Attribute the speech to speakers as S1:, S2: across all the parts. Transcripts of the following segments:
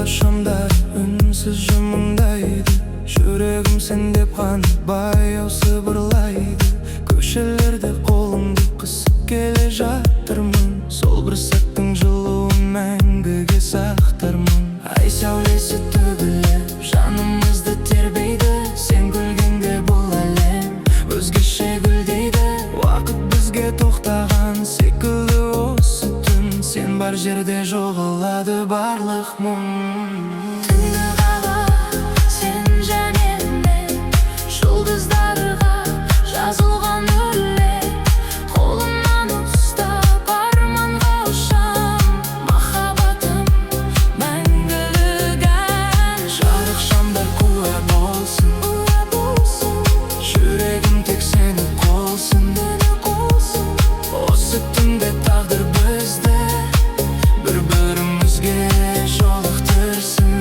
S1: шамдар үнсіз жымыңдайды. Жүрегім сен деп ғана баяу сыбырлайды. Көшелерде қолымды қысып келе жатырмын. Сол бір сәттің жылуын мәңгіге сақтармын. Ай сәулесі төгіліп жанымызды тербейді. Сен күлгенде бұл әлем өзгеше гүлдейді. Уақыт бізге тоқтаған секілді осы түн. Сен бар жерде жоғалады барлық мұң.
S2: Түнгі қала сен және мен, жұлдыздарға жазылған өлең. Қолымнан ұстап арманға ұшам, махаббатым мәңгілік ән.
S1: Жарық шамдар куә болсын, жүрегім тек сені қолсын. Осы түнде тағдыр бізді бір-бірімізге жолықтырсын.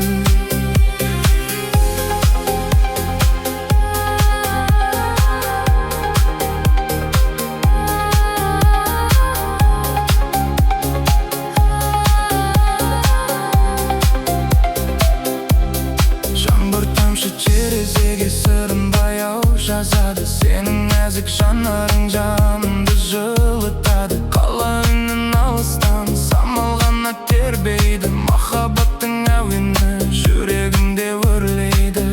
S1: Жаңбыр тамшы терезеге сырын баяу жазады. Сенің нәзік жанарың жанымды жылытады. Қала үнін алыстан самал ғана тербейді. Махаббаттың әуені жүрегімде өрлейді.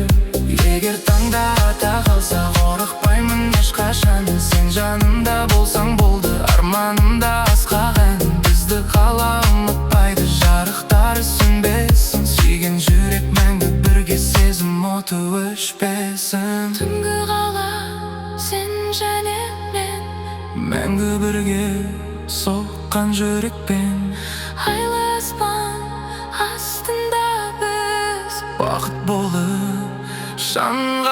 S1: Егер таңда ата қалса қорықпаймын ешқашан. Сен жанымда болсаң болды, арманымда асқақ ән. Бізді қала ұмытпайды, жарықтары сөнбесін. Сүйген жүрек мәңгі бірге, сезім оты өшпесін.
S2: Түнгі қала сен және мен,
S1: Мәңгі бірге соққан жүрекпен.
S2: айлы аспан астында біз
S1: Бақыт болып жанға